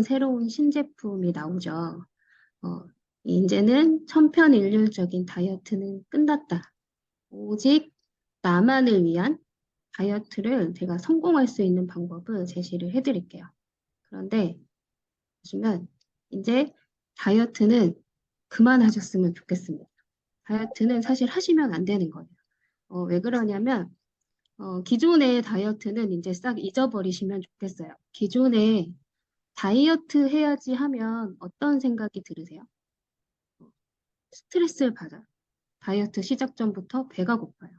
새로운 신제품이 나오죠. 어, 이제는 천편일률적인 다이어트는 끝났다. 오직 나만을 위한 다이어트를 제가 성공할 수 있는 방법을 제시를 해드릴게요. 그런데 보시면 이제 다이어트는 그만하셨으면 좋겠습니다. 다이어트는 사실 하시면 안 되는 거예요. 왜 그러냐면 기존의 다이어트는 이제 싹 잊어버리시면 좋겠어요. 기존에 다이어트 해야지 하면 어떤 생각이 들으세요? 스트레스를 받아요. 다이어트 시작 전부터 배가 고파요.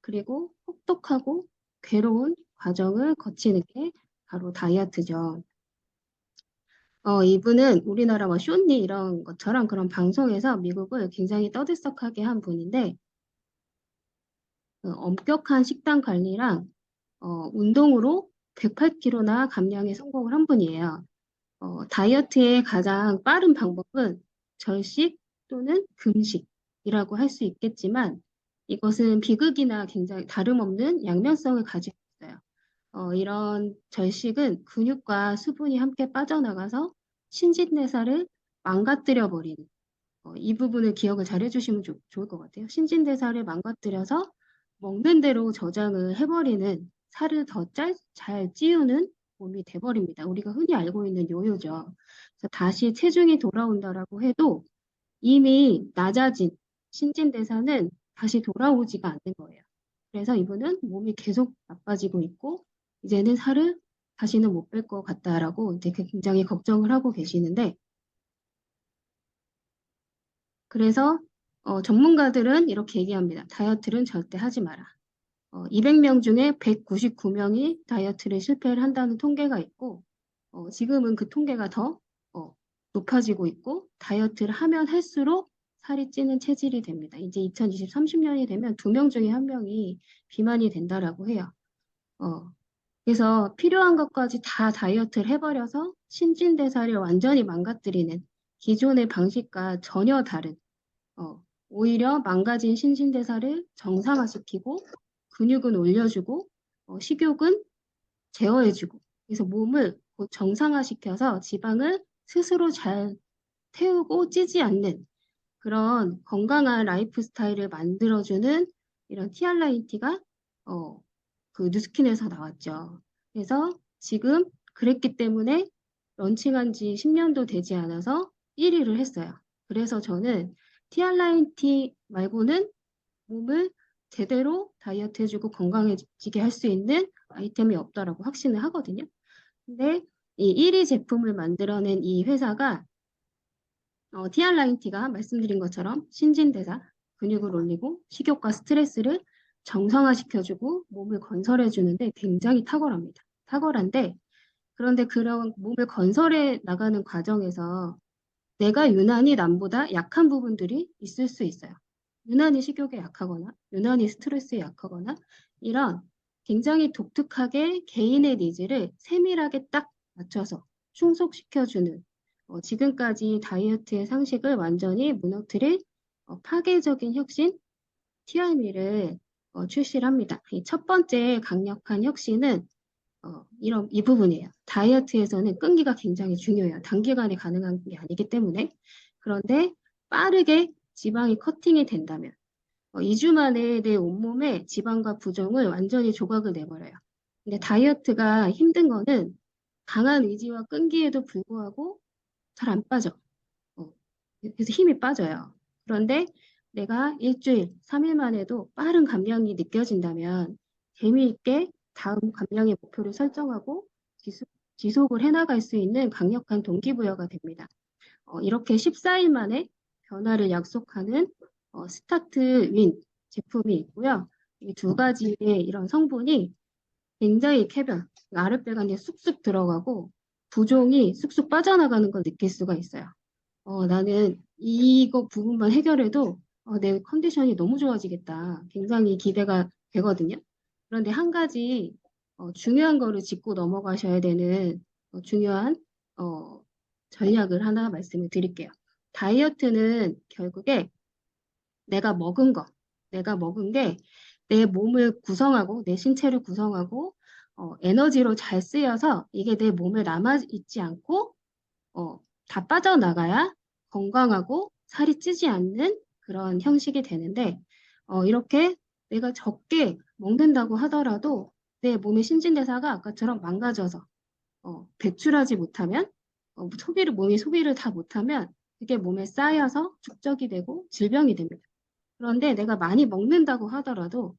그리고 혹독하고 괴로운 과정을 거치는 게 바로 다이어트죠. 이분은 우리나라 뭐 쇼니 이런 것처럼 그런 방송에서 미국을 굉장히 떠들썩하게 한 분인데 엄격한 식단 관리랑 운동으로 108kg나 감량에 성공을 한 분이에요. 다이어트의 가장 빠른 방법은 절식 또는 금식이라고 할 수 있겠지만 이것은 비극이나 굉장히 다름없는 양면성을 가지고 있어요. 이런 절식은 근육과 수분이 함께 빠져나가서 신진대사를 망가뜨려 버리는 이 부분을 기억을 잘 해주시면 좋을 것 같아요. 신진대사를 망가뜨려서 먹는 대로 저장을 해버리는 살을 더 잘 찌우는 몸이 돼버립니다. 우리가 흔히 알고 있는 요요죠. 그래서 다시 체중이 돌아온다라고 해도 이미 낮아진 신진대사는 다시 돌아오지가 않는 거예요. 그래서 이분은 몸이 계속 나빠지고 있고 이제는 살을 다시는 못 뺄 것 같다라고 이제 굉장히 걱정을 하고 계시는데 그래서 전문가들은 이렇게 얘기합니다. 다이어트는 절대 하지 마라. 200명 중에 199명이 다이어트를 실패를 한다는 통계가 있고 지금은 그 통계가 더 높아지고 있고 다이어트를 하면 할수록 살이 찌는 체질이 됩니다. 이제 2020, 30년이 되면 2명 중에 1명이 비만이 된다라고 해요. 어, 그래서 필요한 것까지 다 다이어트를 해버려서 신진대사를 완전히 망가뜨리는 기존의 방식과 전혀 다른 오히려 망가진 신진대사를 정상화시키고 근육은 올려주고 식욕은 제어해주고 그래서 몸을 곧 정상화시켜서 지방을 스스로 잘 태우고 찌지 않는 그런 건강한 라이프 스타일을 만들어주는 이런 티알라인티가 그 뉴스킨에서 나왔죠. 그래서 지금 그랬기 때문에 런칭한 지 10년도 되지 않아서 1위를 했어요. 그래서 저는 티알라인티 말고는 몸을 제대로 다이어트 해주고 건강해지게 할 수 있는 아이템이 없다라고 확신을 하거든요. 근데 이 1위 제품을 만들어낸 이 회사가 TR9T가 말씀드린 것처럼 신진대사, 근육을 올리고 식욕과 스트레스를 정상화시켜주고 몸을 건설해주는데 굉장히 탁월합니다. 탁월한데 그런데 그런 몸을 건설해 나가는 과정에서 내가 유난히 남보다 약한 부분들이 있을 수 있어요. 유난히 식욕에 약하거나 유난히 스트레스에 약하거나 이런 굉장히 독특하게 개인의 니즈를 세밀하게 딱 맞춰서 충족시켜주는 지금까지 다이어트의 상식을 완전히 무너뜨릴 파괴적인 혁신 TRM를 출시를 합니다. 이 첫 번째 강력한 혁신은 이 부분이에요. 다이어트에서는 끈기가 굉장히 중요해요. 단기간에 가능한 게 아니기 때문에. 그런데 빠르게 지방이 커팅이 된다면 2주 만에 내 온몸에 지방과 부종을 완전히 조각을 내버려요. 근데 다이어트가 힘든 거는 강한 의지와 끈기에도 불구하고 잘 안 빠져. 어, 그래서 힘이 빠져요. 그런데 내가 일주일, 3일 만에도 빠른 감량이 느껴진다면 재미있게 다음 감량의 목표를 설정하고 지속을 해나갈 수 있는 강력한 동기부여가 됩니다. 이렇게 14일 만에 변화를 약속하는 스타트 윈 제품이 있고요. 이 두 가지의 이런 성분이 굉장히 쾌변, 아랫배가 이제 쑥쑥 들어가고 부종이 쑥쑥 빠져나가는 걸 느낄 수가 있어요. 나는 이거 부분만 해결해도 내 컨디션이 너무 좋아지겠다. 굉장히 기대가 되거든요. 그런데 한 가지 중요한 거를 짚고 넘어가셔야 되는 중요한 어, 전략을 하나 말씀을 드릴게요. 다이어트는 결국에 내가 먹은 거, 내가 먹은 게 내 몸을 구성하고 내 신체를 구성하고 에너지로 잘 쓰여서 이게 내 몸에 남아 있지 않고 다 빠져나가야 건강하고 살이 찌지 않는 그런 형식이 되는데, 이렇게 내가 적게 먹는다고 하더라도 내 몸의 신진대사가 아까처럼 망가져서 배출하지 못하면, 몸이 소비를 다 못하면 그게 몸에 쌓여서 축적이 되고 질병이 됩니다. 그런데 내가 많이 먹는다고 하더라도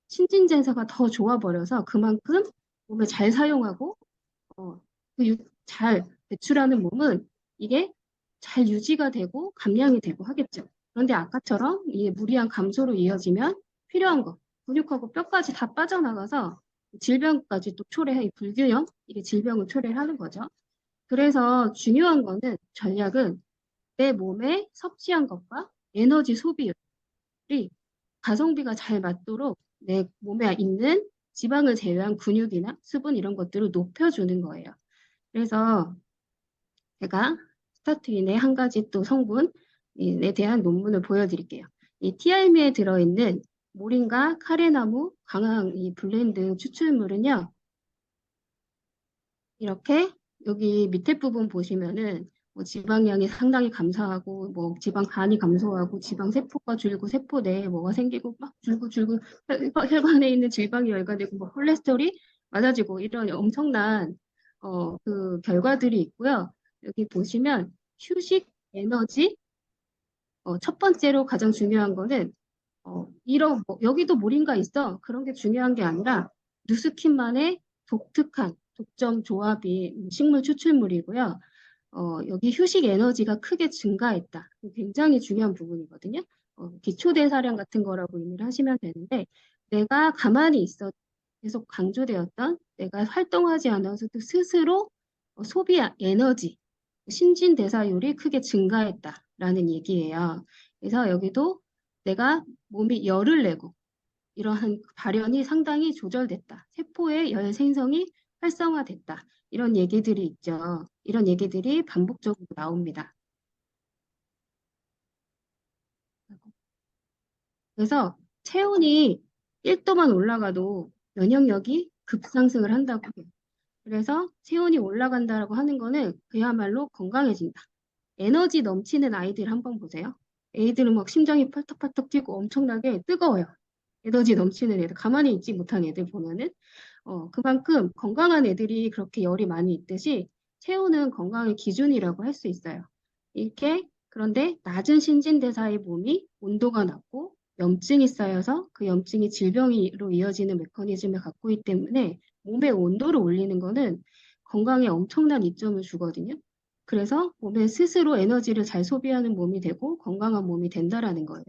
신진대사가 더 좋아버려서 그만큼 몸에 잘 사용하고 잘 배출하는 몸은 이게 잘 유지가 되고 감량이 되고 하겠죠. 그런데 아까처럼 이 무리한 감소로 이어지면 필요한 거, 근육하고 뼈까지 다 빠져나가서 질병까지 또 초래해, 이 불균형, 이게 질병을 초래하는 거죠. 그래서 중요한 거는 전략은 내 몸에 섭취한 것과 에너지 소비율이 가성비가 잘 맞도록 내 몸에 있는 지방을 제외한 근육이나 수분 이런 것들을 높여주는 거예요. 그래서 제가 스타트인의 한 가지 또 성분에 대한 논문을 보여드릴게요. 이 티알미에 들어있는 모링가, 카레나무, 강황 이 블렌드 추출물은요. 이렇게 여기 밑에 부분 보시면은 뭐 지방량이 상당히 감소하고 뭐 지방 간이 감소하고 지방 세포가 줄고 세포 내에 뭐가 생기고 막 줄고 혈관에 있는 지방이 열가되고 뭐 콜레스테롤이 많아지고 이런 엄청난 그 결과들이 있고요. 여기 보시면 휴식 에너지 첫 번째로 가장 중요한 거는 이런 여기도 모링가 있어 그런 게 중요한 게 아니라 누스킨만의 독특한 독점 조합이 식물 추출물이고요. 여기 휴식 에너지가 크게 증가했다. 굉장히 중요한 부분이거든요. 기초 대사량 같은 거라고 의미를 하시면 되는데 내가 가만히 있어 계속 강조되었던 내가 활동하지 않아서도 스스로 소비 에너지 신진대사율이 크게 증가했다라는 얘기예요. 그래서 여기도 내가 몸이 열을 내고 이러한 발현이 상당히 조절됐다. 세포의 열 생성이 활성화됐다. 이런 얘기들이 있죠. 이런 얘기들이 반복적으로 나옵니다. 그래서 체온이 1도만 올라가도 면역력이 급상승을 한다고 해요. 그래서 체온이 올라간다라고 하는 거는 그야말로 건강해진다. 에너지 넘치는 아이들 한번 보세요. 애들은 막 심장이 펄떡펄떡 뛰고 엄청나게 뜨거워요. 에너지 넘치는 애들, 가만히 있지 못한 애들 보면은 그만큼 건강한 애들이 그렇게 열이 많이 있듯이 체온은 건강의 기준이라고 할 수 있어요. 이렇게 그런데 낮은 신진대사의 몸이 온도가 낮고 염증이 쌓여서 그 염증이 질병으로 이어지는 메커니즘을 갖고 있기 때문에 몸의 온도를 올리는 거는 건강에 엄청난 이점을 주거든요. 그래서 몸에 스스로 에너지를 잘 소비하는 몸이 되고 건강한 몸이 된다라는 거예요.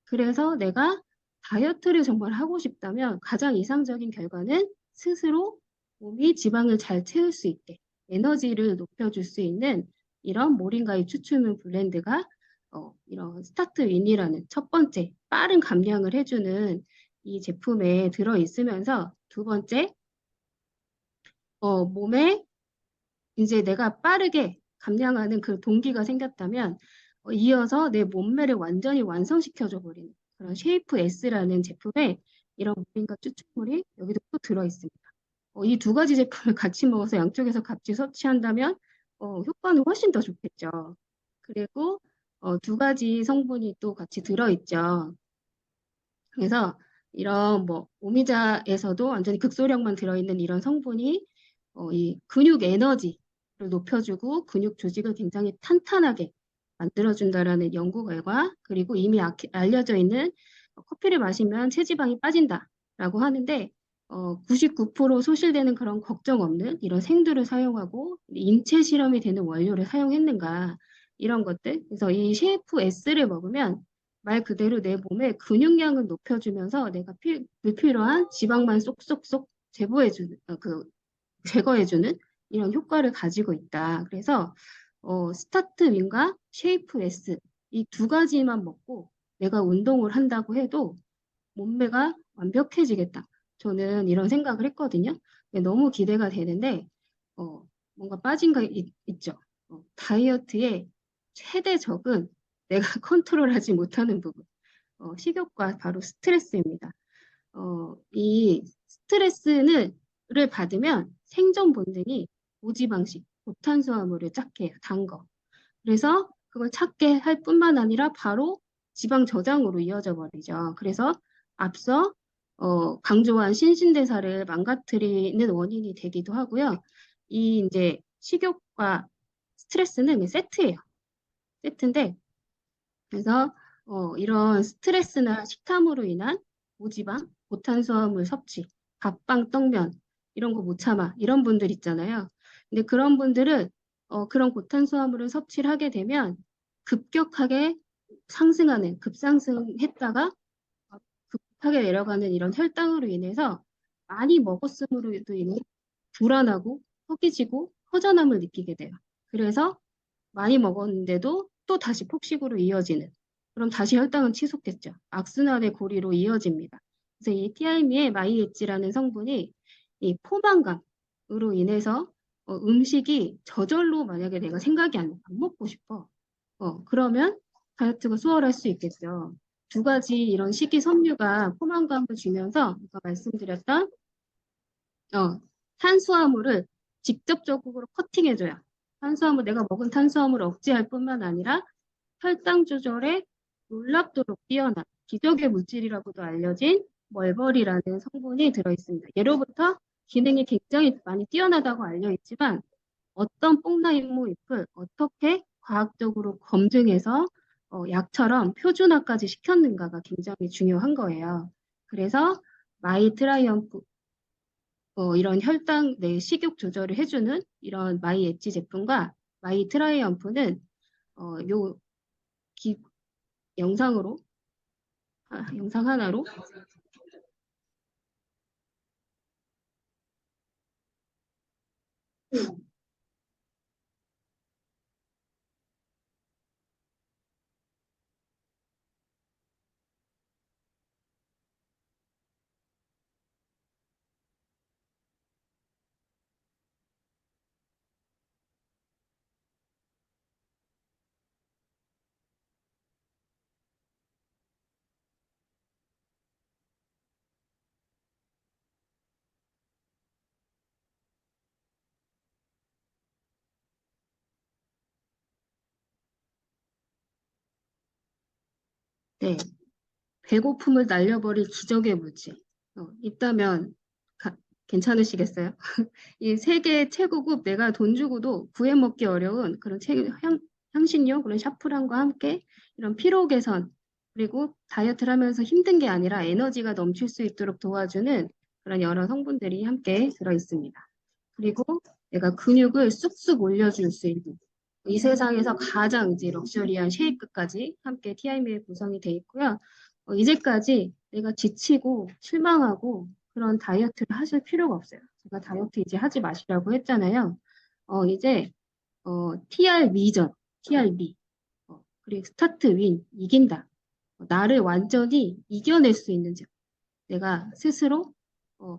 그래서 내가 다이어트를 정말 하고 싶다면 가장 이상적인 결과는 스스로 몸이 지방을 잘 채울 수 있게 에너지를 높여줄 수 있는 이런 모링가의 추출물 블렌드가 이런 스타트윈이라는 첫 번째 빠른 감량을 해주는 이 제품에 들어 있으면서 두 번째 몸에 이제 내가 빠르게 감량하는 그 동기가 생겼다면 이어서 내 몸매를 완전히 완성시켜줘 버리는 그런 쉐이프 S라는 제품에 이런 모rin가 추출물이 여기도 또 들어 있습니다. 이 두 가지 제품을 같이 먹어서 양쪽에서 같이 섭취한다면 효과는 훨씬 더 좋겠죠. 그리고 두 가지 성분이 또 같이 들어 있죠. 그래서 이런 뭐 오미자에서도 완전히 극소량만 들어있는 이런 성분이 이 근육 에너지를 높여주고 근육 조직을 굉장히 탄탄하게 만들어준다라는 연구 결과 그리고 이미 알려져 있는 커피를 마시면 체지방이 빠진다라고 하는데 99% 소실되는 그런 걱정 없는 이런 생두를 사용하고 인체 실험이 되는 원료를 사용했는가 이런 것들 그래서 이 셰프 S를 먹으면 말 그대로 내 몸의 근육량을 높여주면서 내가 불필요한 지방만 쏙쏙쏙 제거해주는 이런 효과를 가지고 있다. 그래서 스타트윈과 쉐이프 S 이 두 가지만 먹고 내가 운동을 한다고 해도 몸매가 완벽해지겠다. 저는 이런 생각을 했거든요. 너무 기대가 되는데 뭔가 빠진 거 있죠. 다이어트의 최대 적은 내가 컨트롤하지 못하는 부분. 식욕과 바로 스트레스입니다. 이 스트레스를 받으면 생존 본능이 고지방식, 고탄수화물을 찾게 해요. 단 거. 그래서 그걸 찾게 할 뿐만 아니라 바로 지방 저장으로 이어져 버리죠. 그래서 앞서 강조한 신진대사를 망가뜨리는 원인이 되기도 하고요. 이 이제 식욕과 스트레스는 세트예요. 세트인데 그래서 이런 스트레스나 식탐으로 인한 고지방, 고탄수화물 섭취, 밥빵, 떡면 이런 거 못 참아 이런 분들 있잖아요. 근데 그런 분들은 그런 고탄수화물을 섭취를 하게 되면 급격하게 급상승했다가 급하게 내려가는 이런 혈당으로 인해서 많이 먹었음으로도 인해 불안하고 허기지고 허전함을 느끼게 돼요. 그래서 많이 먹었는데도 또 다시 폭식으로 이어지는. 그럼 다시 혈당은 치솟겠죠. 악순환의 고리로 이어집니다. 그래서 이 티알미의 마이에찌라는 성분이 이 포만감으로 인해서 음식이 저절로 만약에 내가 생각이 안 먹고 싶어. 그러면 다이어트가 수월할 수 있겠죠. 두 가지 이런 식이섬유가 포만감을 주면서 아까 말씀드렸던 탄수화물을 직접적으로 커팅해줘요. 내가 먹은 탄수화물을 억제할 뿐만 아니라 혈당 조절에 놀랍도록 뛰어난 기적의 물질이라고도 알려진 멀버리라는 성분이 들어있습니다. 예로부터 기능이 굉장히 많이 뛰어나다고 알려있지만 어떤 뽕나무 잎을 어떻게 과학적으로 검증해서 약처럼 표준화까지 시켰는가가 굉장히 중요한 거예요. 그래서 마이트라이언프 이런 혈당 내 식욕 조절을 해주는 이런 마이 엣지 제품과 마이 트라이언프는 요 기- 영상으로 영상 하나로 네, 배고픔을 날려버릴 기적의 물질 있다면 가- 괜찮으시겠어요? 이 세계 최고급 내가 돈 주고도 구해 먹기 어려운 그런 향신료 그런 샤프란과 함께 이런 피로 개선 그리고 다이어트를 하면서 힘든 게 아니라 에너지가 넘칠 수 있도록 도와주는 그런 여러 성분들이 함께 들어 있습니다. 그리고 내가 근육을 쑥쑥 올려줄 수 있는 이 세상에서 가장 이제 럭셔리한 쉐이크까지 함께 TIM에 구성이 돼 있고요. 이제까지 내가 지치고 실망하고 그런 다이어트를 하실 필요가 없어요. 제가 다이어트 이제 하지 마시라고 했잖아요. 이제 TR 미전, TRB, 그리고 스타트 윈, 이긴다. 나를 완전히 이겨낼 수 있는 점. 내가 스스로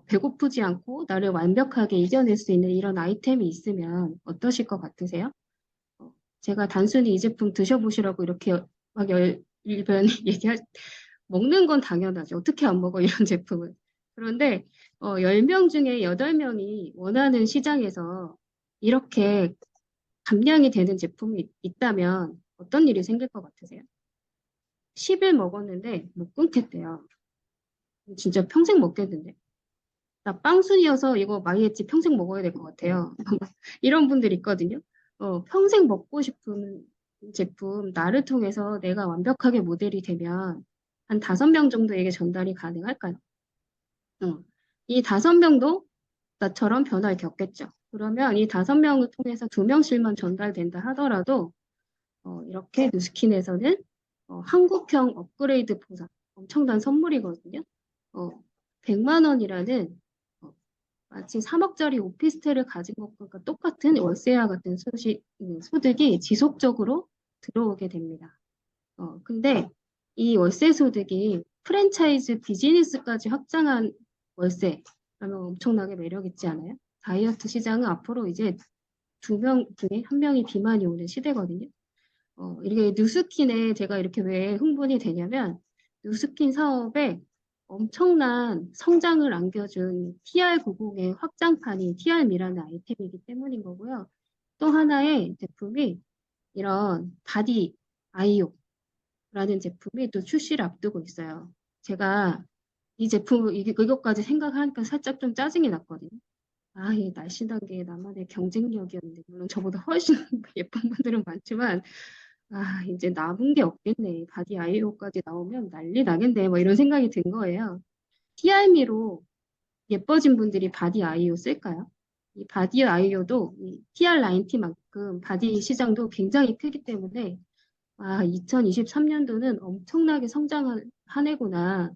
배고프지 않고 나를 완벽하게 이겨낼 수 있는 이런 아이템이 있으면 어떠실 것 같으세요? 제가 단순히 이 제품 드셔보시라고 이렇게 막 일변 먹는 건 당연하죠. 어떻게 안 먹어, 이런 제품을. 그런데 10명 중에 8명이 원하는 시장에서 이렇게 감량이 되는 제품이 있다면 어떤 일이 생길 것 같으세요? 10일 먹었는데 못 끊겠대요. 진짜 평생 먹겠는데. 나 빵순이어서 이거 마이애지 평생 먹어야 될 것 같아요. 이런 분들 있거든요. 평생 먹고 싶은 제품, 나를 통해서 내가 완벽하게 모델이 되면 한 5명 정도에게 전달이 가능할까요? 이 5명도 나처럼 변화를 겪겠죠. 그러면 이 5명을 통해서 2명씩만 전달된다 하더라도 이렇게 뉴스킨에서는 한국형 업그레이드 보상, 엄청난 선물이거든요. 어, 100만 원이라는 마치 3억짜리 오피스텔을 가진 것과 똑같은 월세와 같은 소득이 지속적으로 들어오게 됩니다. 근데 이 월세 소득이 프랜차이즈 비즈니스까지 확장한 월세, 그러면 엄청나게 매력 있지 않아요? 다이어트 시장은 앞으로 이제 2명 중에 1명이 비만이 오는 시대거든요. 이렇게 뉴스킨에 제가 이렇게 왜 흥분이 되냐면, 뉴스킨 사업에 엄청난 성장을 안겨준 TR90의 확장판이 TR미라는 아이템이기 때문인 거고요. 또 하나의 제품이 이런 바디 아이오라는 제품이 또 출시를 앞두고 있어요. 제가 이 제품, 이것까지 생각하니까 살짝 좀 짜증이 났거든요. 아, 이 날씬한 게 나만의 경쟁력이었는데, 물론 저보다 훨씬 예쁜 분들은 많지만, 아, 이제 남은 게 없겠네. 바디 아이오까지 나오면 난리 나겠네. 뭐 이런 생각이 든 거예요. TR미로 예뻐진 분들이 바디 아이오 쓸까요? 이 바디 아이오도 이 TR90만큼 바디 시장도 굉장히 크기 때문에 아, 2023년도는 엄청나게 성장한 한 해구나.